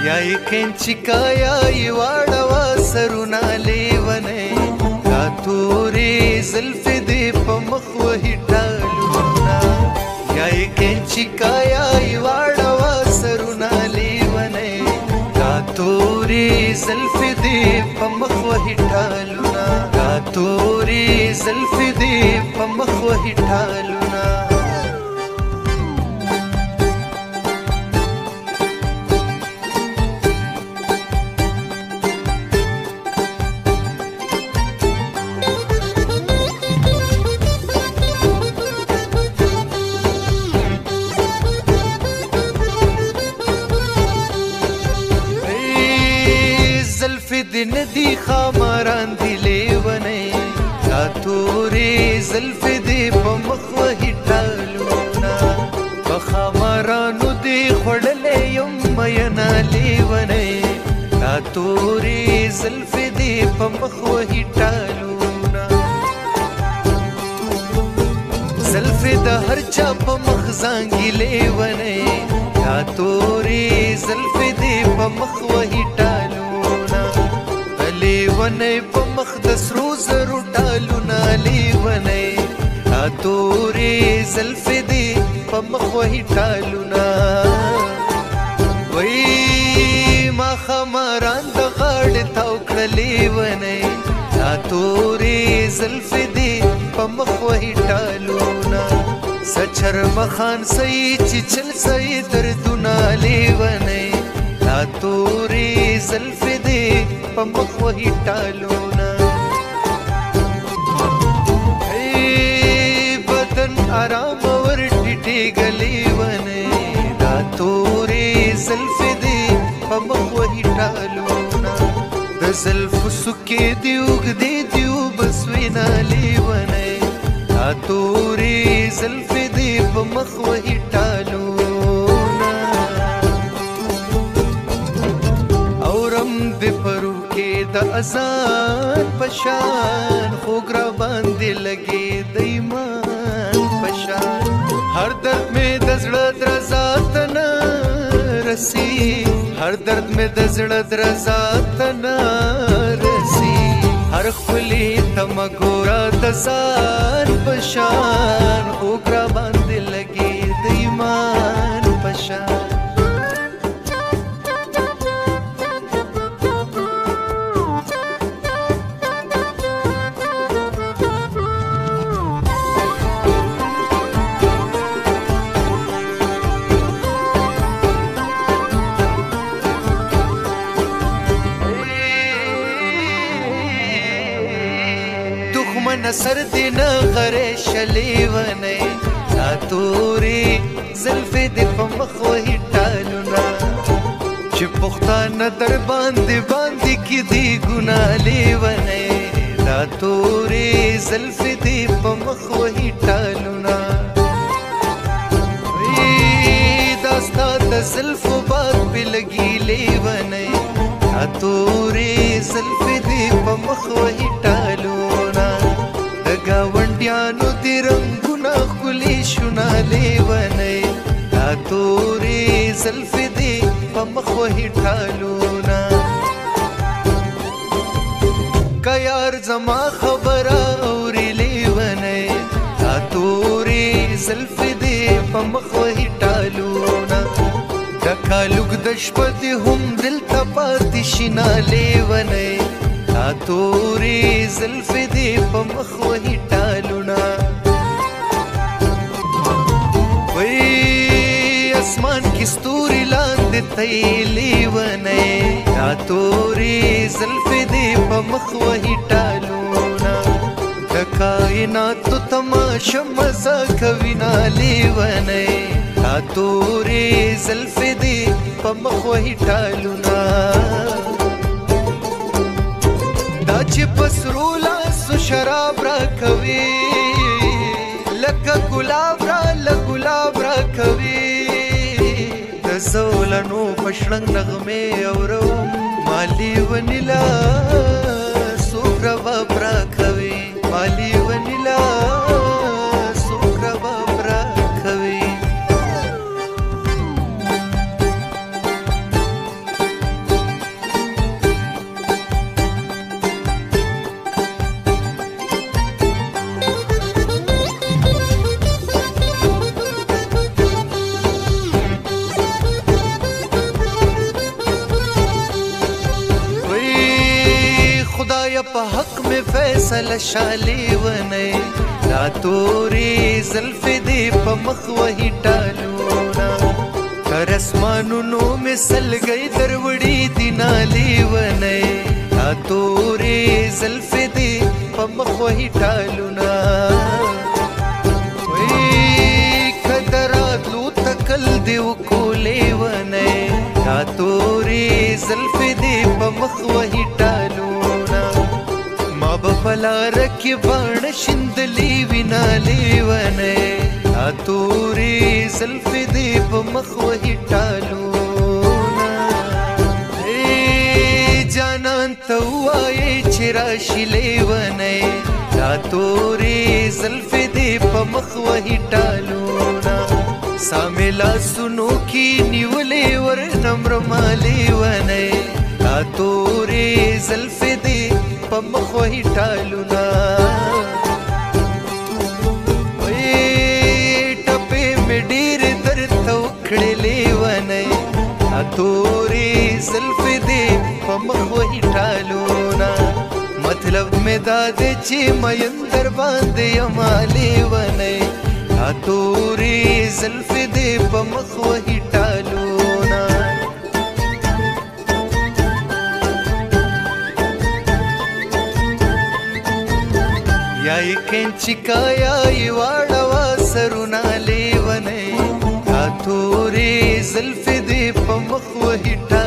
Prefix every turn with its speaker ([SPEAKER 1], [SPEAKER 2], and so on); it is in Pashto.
[SPEAKER 1] या ಕೆಂಚಿಕಾಯ ವಾಡವ ಸರುನಾ ಲೇವನೆ ಕಾತೂರಿ ಜಲ್ಫಿ ದೀಪ ಮಖ್ವ ಹಿಟಾಲುನ या ಕೆಂಚಿಕಾಯ ವಾಡವ ಸರುನಾ ಲೇವನೆ ಕಾತೂರಿ ಜಲ್ಫಿ ದೀಪ ಮಖ್ವ ಹಿಟಾಲುನ ಕಾತೂರಿ ಜಲ್ಫಿ ದೀಪ ಮಖ್ವ ಹಿಟಾಲುನ ندی خامران دی لیونه کاتوری زلفی دی په مخ هټالونا په خامرانو دی خړلې یم مینا لیونه کاتوری زلفی دی په مخ هټالونا زلفی د هر چا په مخ زانګی لیونه کاتوری زلفی دی په مخ هټالونا لیونه په مخ د سرو زرو ټالونه لیونه تورې زلفې دي په مخ وهي ټالونه وای ما خماران د غاړې تاو کړه لیونه تورې زلفې دي په مخ وهي ټالونه سچر مخان سي چې چل سي دردونه لیونه تورې زلفې دي په مخ وهي ټالونه بدن آرام ور ټټې غلیونه دا تورې زلفې دي په مخ وهي ټالونه د زلفو سکې دي اوږدې دي بس وینا لیونه دا تورې زلفې دي په مخ وهي ټالونه اورم دې پرو د اذان پشان خوګرا باندې لګي د ایمان پشان هر درد میں د زړه درزا تنا رسی هر درد میں د زړه درزا تنا رسی هر خلی تم ګورا د ځان پشان خوګرا باندې لګي د ایمان پشان نصر دین غره شلیونه تورې زلفې د په مخ وهي ټالونه چې پښتانه در باندې باندې کې دی ګناه لیونه دا تورې زلفې د په مخ وهي ټالونه دا ستا د زلفو باد پې لګي لیونه دا تورې زلفې د په مخ وهي ټالونه گاونډیانو دی رنگونه ښکلي شونه لیونه دا تورې زلفې دي په مخ وهي ټالونه که یار زما خبره اوري لیونه دا تورې زلفې دي په مخ وهي ټالونه د کالوګ د شپه دي هم دلته پاتې شینه لیونه دا تورې زلفې دي په مخ وهي ټالونه وای اسمان کې ستوري لاندې تی لیونه دا تورې زلفې دي په مخ وهي ټالونه د کائناتو تماشه مزه کوي نه لیونه دا تورې زلفې دي په مخ وهي ټالونه دا چې پسرو لاسو شراب را کوي لکه ګلاب را کوي د زولنو پشړنګ نغمې اورم مالی ونیلا څوک رباب را کوي مالی ونیلا څوک رباب را کوي یا په حق میں فیصله شالې ونی دا تورې زلفې دې په مخ وهي ټالونه تر اسمانونو مې سلګۍ دروړي دي نالې ونی دا تورې زلفې دې په مخ وهي ټالونه کدراتلو تکل دې وکولې ونی دا تورې زلفې دې په مخ وهي ټالونه ما به په لاره کې باڼه شیندلې وي نالې ونی دا تورې زلفې دې په مخ وهي ټالونه جانان ته ووایې چې راشي لیونی دا تورې زلفې دې په مخ وهي ټالونه سامې لاسونو کې نیولې ورنم رمالې ونی دا تورې زلفې دې په مخ وهي ټالونه ټپې مې ډېرې درته وکړې لیونی دا تورې زلفې دې په مخ وهي ټالونه مطلب مې دا دی چې مین در باندې یما لیونی دا تورې زلفې دې په مخ وهي ټالونه یا یې کینچکا یا یې واړوه سرونه لیونی دا تورې زلفې دې په مخ وهي ټالونه